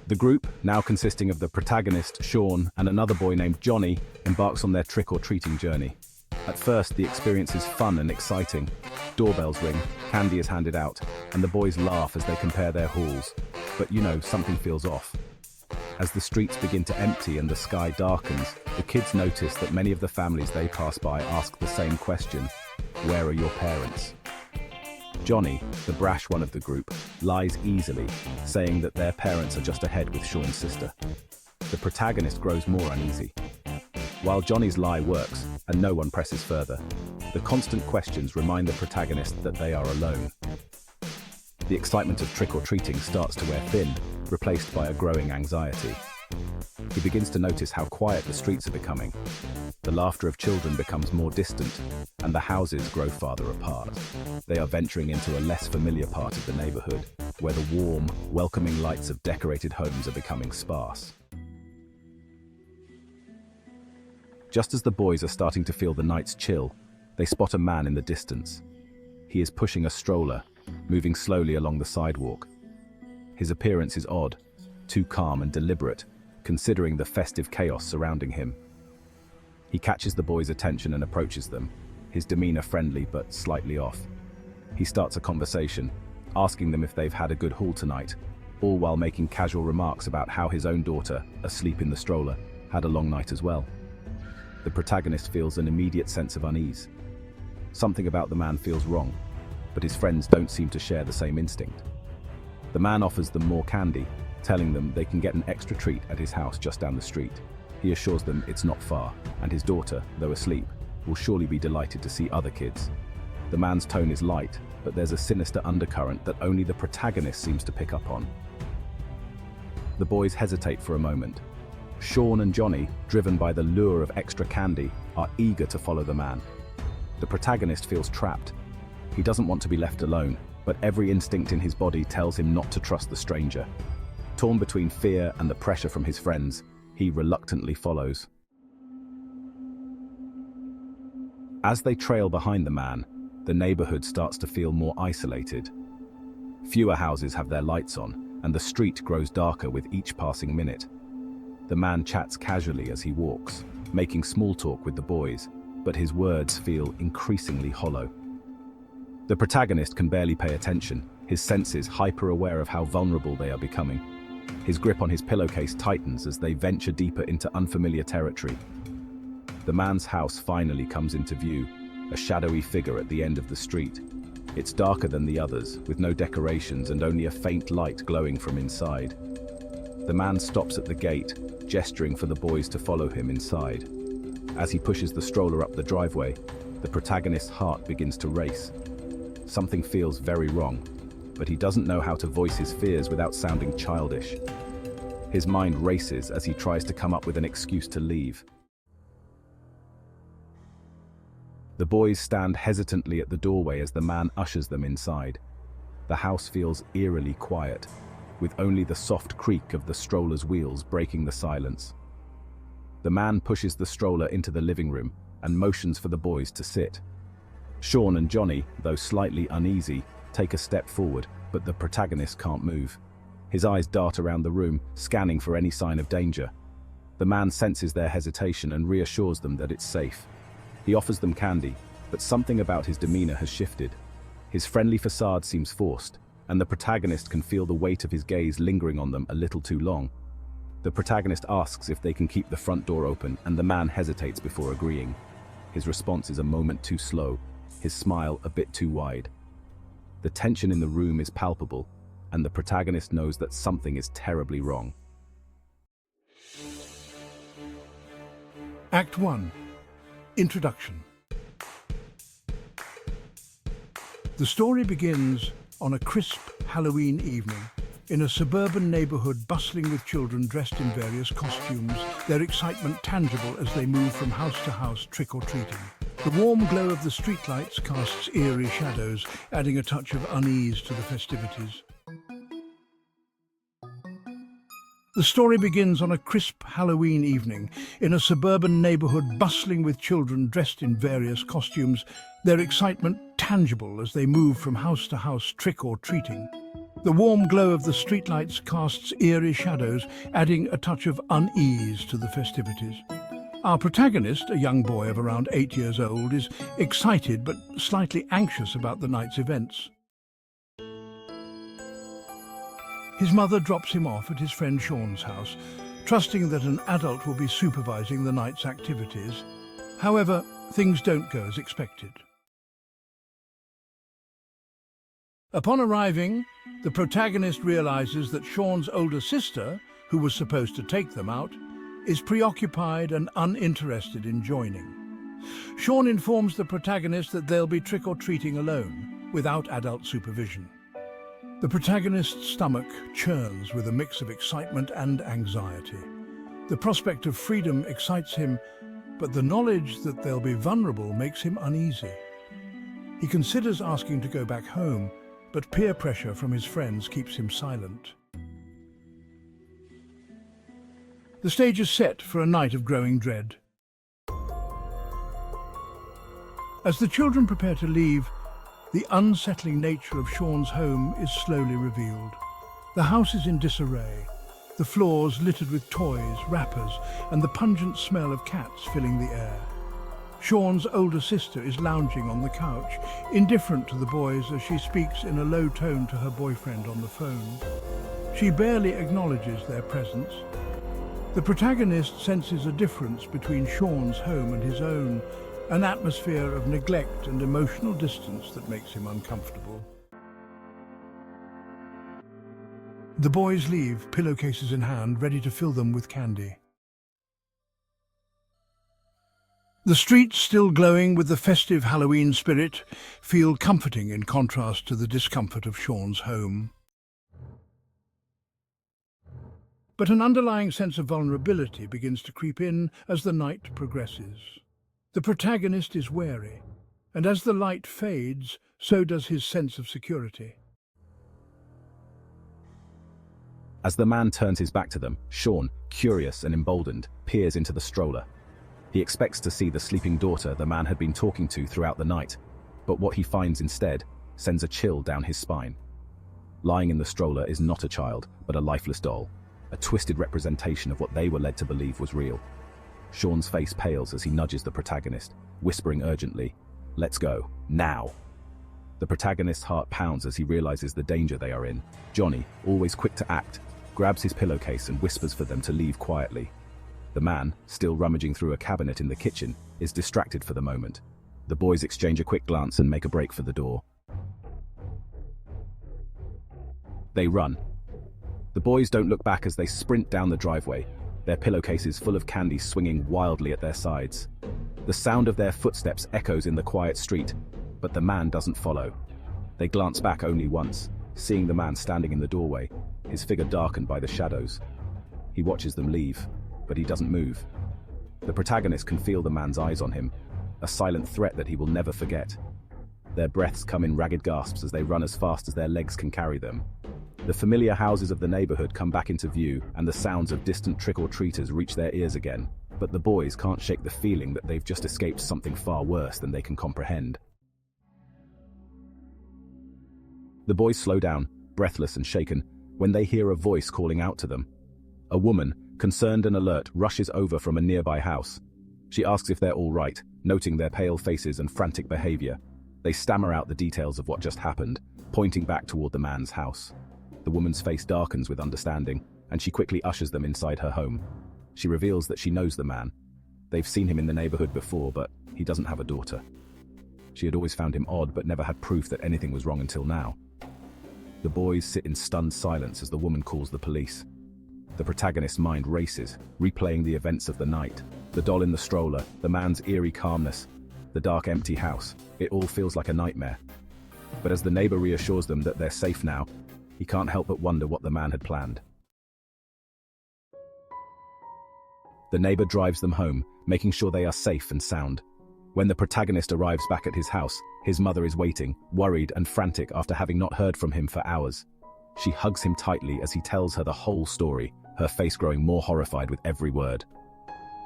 The group, now consisting of the protagonist, Sean, and another boy named Johnny, embarks on their trick-or-treating journey. At first, the experience is fun and exciting. Doorbells ring, candy is handed out, and the boys laugh as they compare their hauls. But something feels off. As the streets begin to empty and the sky darkens, the kids notice that many of the families they pass by ask the same question: where are your parents? Johnny, the brash one of the group, lies easily, saying that their parents are just ahead with Sean's sister. The protagonist grows more uneasy. While Johnny's lie works, and no one presses further, the constant questions remind the protagonist that they are alone. The excitement of trick-or-treating starts to wear thin, replaced by a growing anxiety. He begins to notice how quiet the streets are becoming. The laughter of children becomes more distant, and the houses grow farther apart. They are venturing into a less familiar part of the neighborhood, where the warm, welcoming lights of decorated homes are becoming sparse. Just as the boys are starting to feel the night's chill, they spot a man in the distance. He is pushing a stroller, moving slowly along the sidewalk. His appearance is odd, too calm and deliberate, considering the festive chaos surrounding him. He catches the boys' attention and approaches them, his demeanor friendly but slightly off. He starts a conversation, asking them if they've had a good haul tonight, all while making casual remarks about how his own daughter, asleep in the stroller, had a long night as well. The protagonist feels an immediate sense of unease. Something about the man feels wrong, but his friends don't seem to share the same instinct. The man offers them more candy, telling them they can get an extra treat at his house just down the street. He assures them it's not far, and his daughter, though asleep, will surely be delighted to see other kids. The man's tone is light, but there's a sinister undercurrent that only the protagonist seems to pick up on. The boys hesitate for a moment. Sean and Johnny, driven by the lure of extra candy, are eager to follow the man. The protagonist feels trapped. He doesn't want to be left alone, but every instinct in his body tells him not to trust the stranger. Torn between fear and the pressure from his friends, he reluctantly follows. As they trail behind the man, the neighborhood starts to feel more isolated. Fewer houses have their lights on, and the street grows darker with each passing minute. The man chats casually as he walks, making small talk with the boys, but his words feel increasingly hollow. The protagonist can barely pay attention, his senses hyper-aware of how vulnerable they are becoming. His grip on his pillowcase tightens as they venture deeper into unfamiliar territory. The man's house finally comes into view, a shadowy figure at the end of the street. It's darker than the others, with no decorations and only a faint light glowing from inside. The man stops at the gate, gesturing for the boys to follow him inside. As he pushes the stroller up the driveway, the protagonist's heart begins to race. Something feels very wrong, but he doesn't know how to voice his fears without sounding childish. His mind races as he tries to come up with an excuse to leave. The boys stand hesitantly at the doorway as the man ushers them inside. The house feels eerily quiet, with only the soft creak of the stroller's wheels breaking the silence. The man pushes the stroller into the living room and motions for the boys to sit. Sean and Johnny, though slightly uneasy, take a step forward, but the protagonist can't move. His eyes dart around the room, scanning for any sign of danger. The man senses their hesitation and reassures them that it's safe. He offers them candy, but something about his demeanor has shifted. His friendly facade seems forced, and the protagonist can feel the weight of his gaze lingering on them a little too long. The protagonist asks if they can keep the front door open, and the man hesitates before agreeing. His response is a moment too slow, his smile a bit too wide. The tension in the room is palpable, and the protagonist knows that something is terribly wrong. Act 1. Introduction. The story begins on a crisp Halloween evening in a suburban neighborhood bustling with children dressed in various costumes, their excitement tangible as they move from house to house trick-or-treating. The warm glow of the streetlights casts eerie shadows, adding a touch of unease to the festivities. The story begins on a crisp Halloween evening in a suburban neighborhood bustling with children dressed in various costumes, their excitement tangible as they move from house to house trick-or-treating. The warm glow of the streetlights casts eerie shadows, adding a touch of unease to the festivities. Our protagonist, a young boy of around 8 years old, is excited but slightly anxious about the night's events. His mother drops him off at his friend Sean's house, trusting that an adult will be supervising the night's activities. However, things don't go as expected. Upon arriving, the protagonist realizes that Sean's older sister, who was supposed to take them out, is preoccupied and uninterested in joining. Sean informs the protagonist that they'll be trick-or-treating alone, without adult supervision. The protagonist's stomach churns with a mix of excitement and anxiety. The prospect of freedom excites him, but the knowledge that they'll be vulnerable makes him uneasy. He considers asking to go back home, but peer pressure from his friends keeps him silent. The stage is set for a night of growing dread. As the children prepare to leave, the unsettling nature of Sean's home is slowly revealed. The house is in disarray, the floors littered with toys, wrappers, and the pungent smell of cats filling the air. Sean's older sister is lounging on the couch, indifferent to the boys as she speaks in a low tone to her boyfriend on the phone. She barely acknowledges their presence. The protagonist senses a difference between Sean's home and his own, an atmosphere of neglect and emotional distance that makes him uncomfortable. The boys leave, pillowcases in hand, ready to fill them with candy. The streets, still glowing with the festive Halloween spirit, feel comforting in contrast to the discomfort of Sean's home. But an underlying sense of vulnerability begins to creep in as the night progresses. The protagonist is wary, and as the light fades, so does his sense of security. As the man turns his back to them, Sean, curious and emboldened, peers into the stroller. He expects to see the sleeping daughter the man had been talking to throughout the night, but what he finds instead sends a chill down his spine. Lying in the stroller is not a child, but a lifeless doll, a twisted representation of what they were led to believe was real. Sean's face pales as he nudges the protagonist, whispering urgently, "Let's go, now." The protagonist's heart pounds as he realizes the danger they are in. Johnny, always quick to act, grabs his pillowcase and whispers for them to leave quietly. The man, still rummaging through a cabinet in the kitchen, is distracted for the moment. The boys exchange a quick glance and make a break for the door. They run. The boys don't look back as they sprint down the driveway, their pillowcases full of candy swinging wildly at their sides. The sound of their footsteps echoes in the quiet street, but the man doesn't follow. They glance back only once, seeing the man standing in the doorway, his figure darkened by the shadows. He watches them leave, but he doesn't move. The protagonist can feel the man's eyes on him, a silent threat that he will never forget. Their breaths come in ragged gasps as they run as fast as their legs can carry them. The familiar houses of the neighborhood come back into view, and the sounds of distant trick-or-treaters reach their ears again. But the boys can't shake the feeling that they've just escaped something far worse than they can comprehend. The boys slow down, breathless and shaken, when they hear a voice calling out to them. A woman, concerned and alert, rushes over from a nearby house. She asks if they're all right, noting their pale faces and frantic behavior. They stammer out the details of what just happened, pointing back toward the man's house. The woman's face darkens with understanding, and she quickly ushers them inside her home. She reveals that she knows the man. They've seen him in the neighborhood before, but he doesn't have a daughter. She had always found him odd, but never had proof that anything was wrong until now. The boys sit in stunned silence as the woman calls the police. The protagonist's mind races, replaying the events of the night. The doll in the stroller, the man's eerie calmness, the dark empty house. It all feels like a nightmare. But as the neighbor reassures them that they're safe now, he can't help but wonder what the man had planned. The neighbor drives them home, making sure they are safe and sound. When the protagonist arrives back at his house, his mother is waiting, worried and frantic after having not heard from him for hours. She hugs him tightly as he tells her the whole story, her face growing more horrified with every word.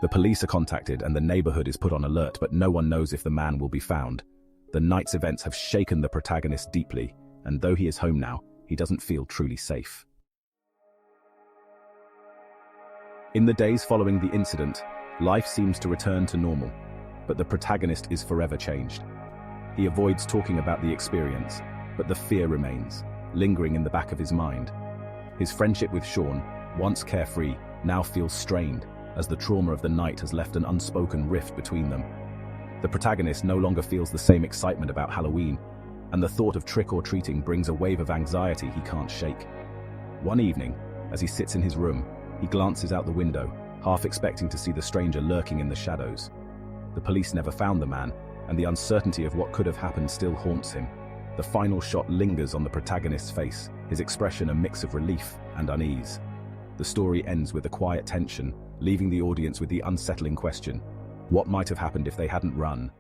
The police are contacted and the neighborhood is put on alert, but no one knows if the man will be found. The night's events have shaken the protagonist deeply, and though he is home now, he doesn't feel truly safe. In the days following the incident, life seems to return to normal, but the protagonist is forever changed. He avoids talking about the experience, but the fear remains, lingering in the back of his mind. His friendship with Sean, once carefree, now feels strained, as the trauma of the night has left an unspoken rift between them. The protagonist no longer feels the same excitement about Halloween, and the thought of trick-or-treating brings a wave of anxiety he can't shake. One evening, as he sits in his room, he glances out the window, half expecting to see the stranger lurking in the shadows. The police never found the man, and the uncertainty of what could have happened still haunts him. The final shot lingers on the protagonist's face, his expression a mix of relief and unease. The story ends with a quiet tension, leaving the audience with the unsettling question: what might have happened if they hadn't run?